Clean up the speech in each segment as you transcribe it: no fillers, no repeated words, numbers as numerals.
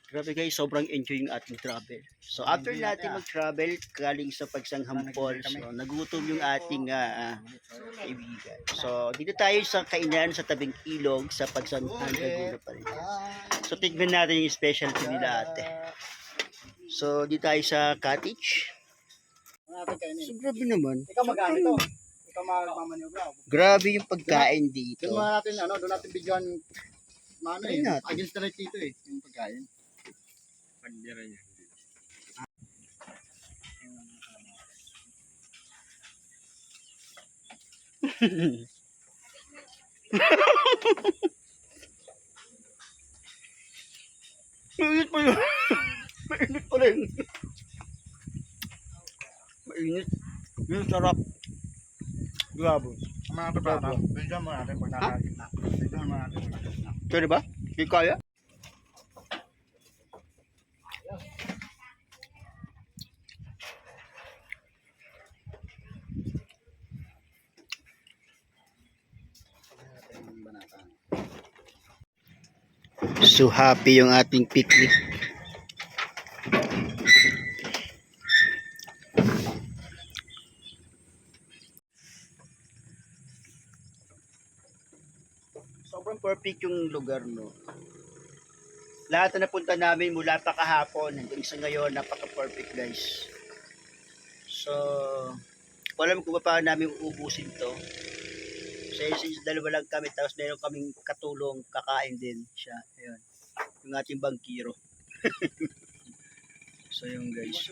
Grabe guys, sobrang enjoy yung ating travel. So after natin mag-travel, galing sa Pagsangham Falls, so nagutom yung ating kaibigan. So dito tayo sa kainan sa tabing ilog sa Pagsangham, Laguna pa rin. So tignan natin yung specialty nila ate. So dito tayo sa cottage. So grabe naman. Ikaw mag-ano to? Ikaw magmamanibra. Grabe yung pagkain dito. Doon natin doon natin bigyan Try natin. against the light dito yung pagkain. Pagdira niya. Mainit pa yun. Mainit pa rin. Mainit. Yung sarap. Grabe. Mga kabrata, bigyan mo natin pag nakakit na. Bigyan mo natin pag nakakit na. Pwede ba? Hindi kaya? So happy yung ating picnic. Sobrang perfect yung lugar, no? Lahat na napunta namin mula pa kahapon hanggang sa ngayon, napaka-perfect guys. So, alam ko pa paano namin uubusin to. So, since dalawa lang kami, tapos meron kaming katulong, kakain din siya. Ayun. Yung ating bangkiro. So, yun guys.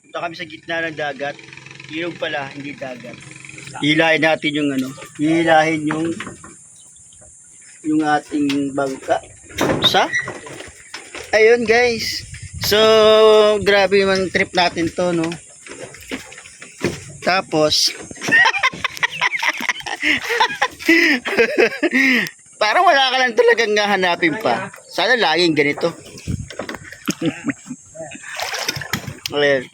Punta kami sa gitna ng dagat. Ilog pala, hindi dagat. Hilahin natin yung hilahin yung ating bangka. Ayun guys. So, grabe yung trip natin to, no? Tapos, parang wala ka lang talagang hanapin pa. Sana laging ganito. Ayan.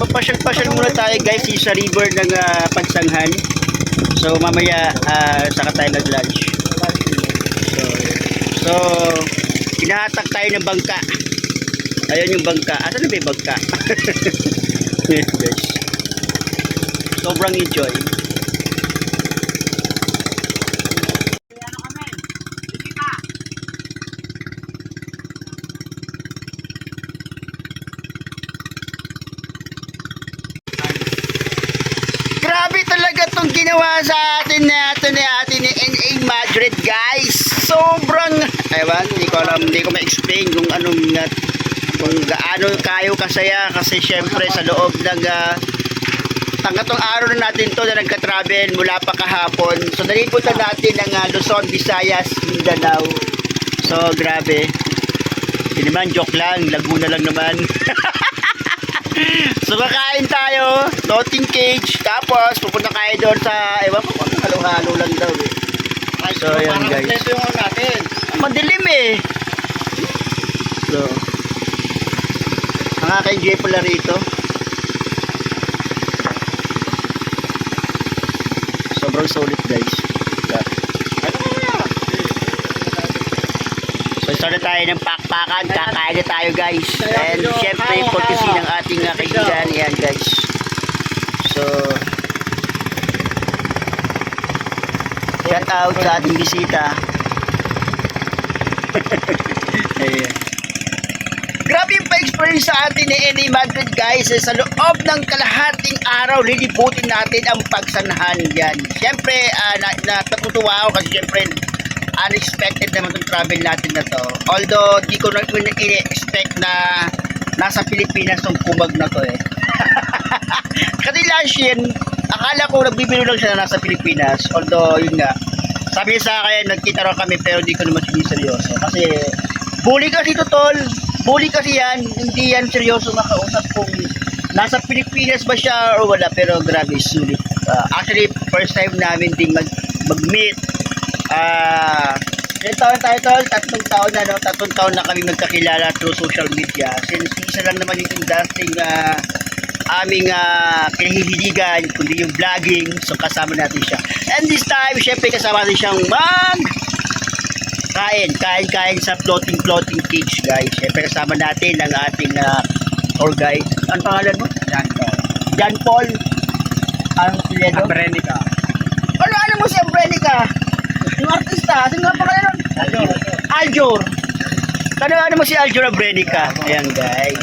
Pasyal-pasyal muna tayo guys sa river ng Pagsanghan. So mamaya saka tayo nag-lunch. So hinahatak tayo ng bangka. Ayun yung bangka. Asan na ba yung bangka? Yes guys. Sobrang enjoy. Grabe talaga itong ginawa sa atin ni NA Madrid guys. Sobrang ewan, hindi ko ma-explain kung kung gaano kayo kasaya kasi syempre sa loob ng tangatong araw na natin to na nagka-travel mula pa kahapon. So nalipunta natin ng Luzon, Visayas, Mindanao. So grabe. Hindi naman, joke lang, Laguna lang naman. So kakain tayo, floating cage, tapos pupunta kayo doon sa, ewan ko, halo-halo lang daw eh. So yan guys. Ito yung natin. Madilim eh. So, nakaka-enjoy pala rito. Sobrang solid guys. So start na tayo ng pakpakan, kakain na tayo guys. And syempre courtesy ng ating kaibigan, yan guys. So shout out sa ating bisita. Ayan. Grabe yung pa-experience sa atin ni NA Madrid guys. Sa loob ng kalahating araw, lilibutin natin ang Pagsanhan yan. Syempre, natutuwa ako kasi syempre unexpected naman itong travel natin na to. Although, di ko na expect na nasa Pilipinas itong kumag na to eh. Kasi last year, akala ko nagbibiro lang siya na nasa Pilipinas. Although, yun nga, sabi niya sa akin, nagkita raw kami pero di ko naman seryoso. Kasi, bully kasi to tol. Bully kasi yan. Hindi yan seryoso makausap kung nasa Pilipinas ba siya o wala. Pero grabe, sulit. Actually, first time namin din mag-meet. Ilang taon tayo tol? 3 taon na, no? 3 taon na kami magkakilala through social media. Since isa lang naman yung industry aming kinahihiligan, kundi yung vlogging. So kasama natin siya. And this time, syempre kasama natin siyang kain sa floating cage, guys. Syempre kasama natin ang ating tour guide. Ano pangalan mo? John Paul. Anong pilyedo? Brenica. Ano mo si Brenica? Yung artista, sino nga pangalan nun? Aljor. Ano mo si Aljor Brenica? Ayan, guys.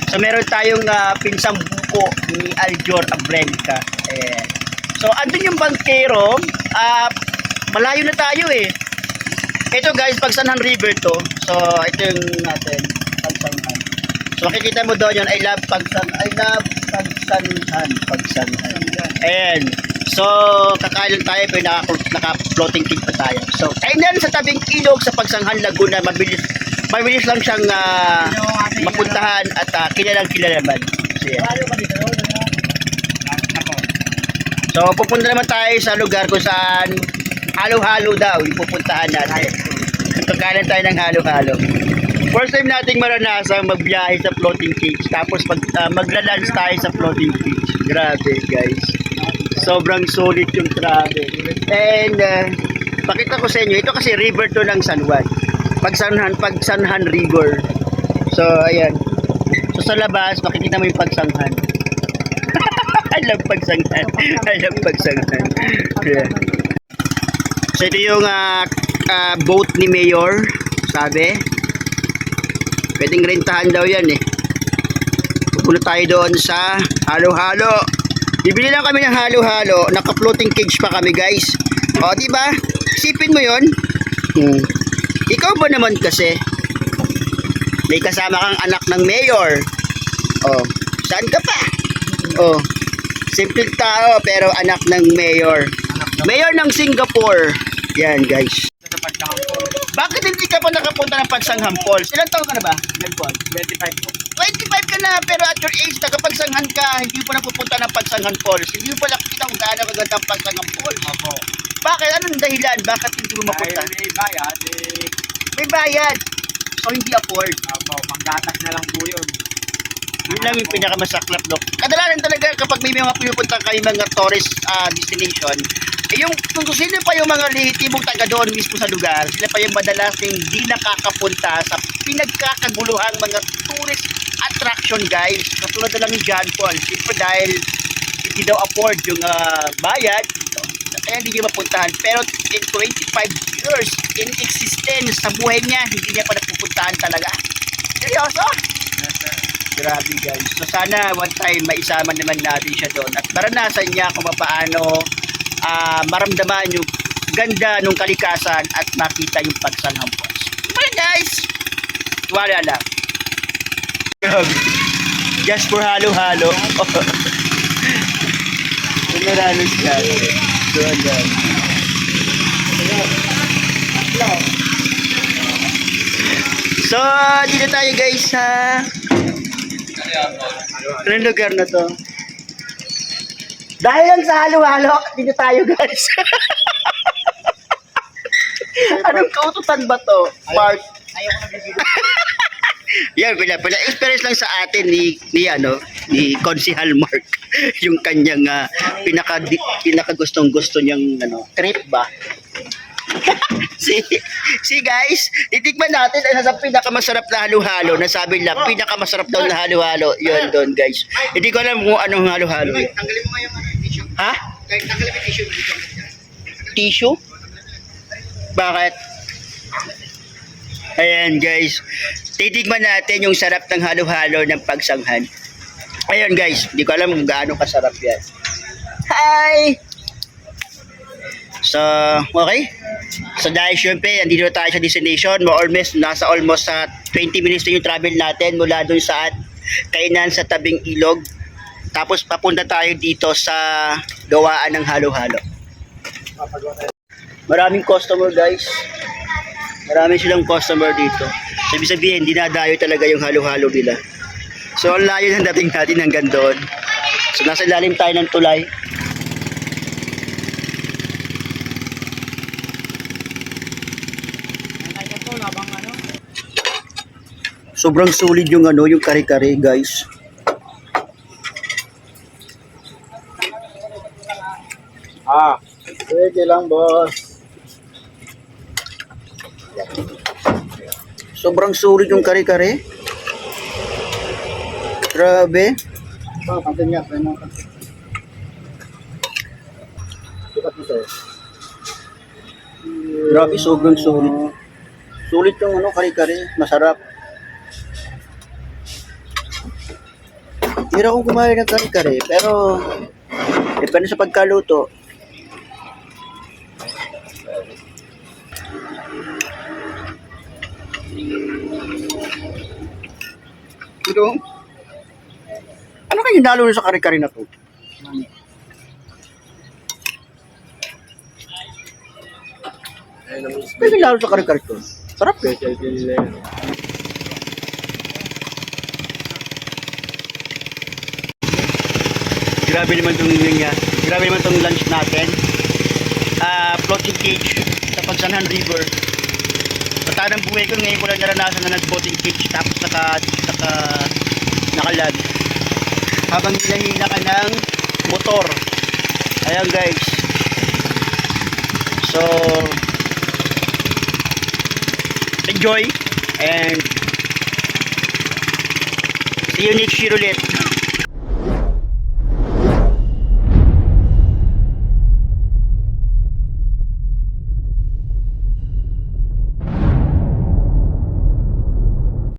So meron tayong pinsang buko ni Aljor Brenica. Ayan. So andun yung bangkero. Malayo na tayo eh. Ito guys, Pagsanhan River to. So ito yung natin, Pagsanhan. So makikita mo doon yun, I love Pagsanhan. Ayan. So kakain tayo pero naka-floating cage pa tayo. So kainan sa tabing ilog sa Pagsanhan, Laguna. Mabilis lang siyang mapuntahan at kilalang naman. So, yeah. So pupunta naman tayo sa lugar kung saan halo-halo daw yung pupuntahan natin. Kakain tayo ng halo-halo. First time nating maranasan magbiyahe sa floating cage. Tapos magla-lunch tayo sa floating cage. Grabe guys. Sobrang solid yung travel. And pakita ko sa inyo, ito kasi river to ng San Juan. Pagsanhan River. So ayan. So sa labas makikita mo yung Pagsanhan. I love Pagsanhan. Yeah. So ito yung boat ni Mayor, sabi. Pwedeng rentahan daw yan eh. Pupunta tayo doon sa halo-halo. Bibili lang kami ng halo-halo. Naka-floating cage pa kami guys. O diba? Isipin mo yun. Ikaw ba naman kasi? May kasama kang anak ng Mayor. O, saan ka pa? O, simple tao pero anak ng Mayor. Mayor ng Singapore. Yan guys. Bakit hindi ka pa nakapunta ng Pagsanghan Falls? Ilan taon ka na ba? 25 po. 25 ka na pero at your age tagapagsanghan ka, hindi mo pa napupunta ng Pagsanghan Falls. Hindi mo pala kita kung gaano kaganda ang Pagsanghan Falls. Opo. Bakit? Anong dahilan? Bakit hindi mo mapunta? Dahil may bayad, May bayad. So hindi afford. opo, panggatas na lang po yun. Yun lang yung pinakamasaklap, no? Kadalasan talaga kapag may mga pinupunta kayo mga tourist destination, yung kung sino pa yung mga lehitimong taga doon mismo sa lugar, sila pa yung madalas hindi nakakapunta sa pinagkakaguluhang mga tourist attraction guys. Katulad na lang ni John Paul. Siyempre dahil hindi daw afford yung bayad, kaya hindi niya mapuntahan. Pero in 25 years in existence sa buhay niya, hindi niya pa napupuntahan talaga. Seryoso? Grabe guys. So sana one time maisama naman natin siya doon at maranasan niya kung paano maramdaman yung ganda ng kalikasan at makita yung Pagsanhan Falls. Well guys, wala lang. Just for halo-halo. Tumaranos ka. So ayan. So dito tayo guys sa anong lugar na to? Dahil lang sa halo-halo, dito tayo guys. Anong kaututan ba to? Mark. Yan, pala experience lang sa atin ni Konsehal Mark. Yung kanyang pinaka gustong-gusto niyang trip ba? See guys, titikman natin sa pinakamasarap na halo-halo. Nasabi lang, pinakamasarap daw na halo-halo. Yun doon guys. Hindi ko alam kung anong halo-halo. Tanggalin mo nga yung tissue. Ha? Tanggalin mo yung tissue. Tissue? Bakit? Ayan guys, titikman natin yung sarap ng halo-halo ng Pagsanghan. Ayan guys, hindi ko alam kung gaano kasarap yan. Hi! So, okay. So dahil syempre, andito tayo sa destination, nasa almost 20 minutes na yung travel natin mula dun sa kainan sa tabing ilog. Tapos papunta tayo dito sa gawaan ng halo-halo. Maraming customer guys. Marami silang customer dito. So, ibig sabihin, dinadayo talaga yung halo-halo nila. So ang layo ng dating natin hanggang doon. So nasa ilalim tayo ng tulay. Sobrang solid yung yung kare-kare guys. Sige lang, boss. Sobrang sulit yung kare-kare. Grabe. Kantin nga, tayo mga kantin. Bukat mo sa'yo. Grabe, sobrang sulit. Sulit yung ano, kare-kare. Masarap. Hirap akong kumain ng kare-kare, pero depende sa pagkaluto. Ito, ano kayong nalo sa kare-kare na to? Ano kayong nalo sa kare-kare to? Sarap eh. Grabe naman tong niya. Grabe naman tong lunch natin. Floating cage sa Pagsanhan River. Patanang buhay ko ngayon ko lang naranasan na nag-floating cage tapos nakalag. Habang hinahina ka ng motor. Ayan guys. So enjoy and see you next year ulit.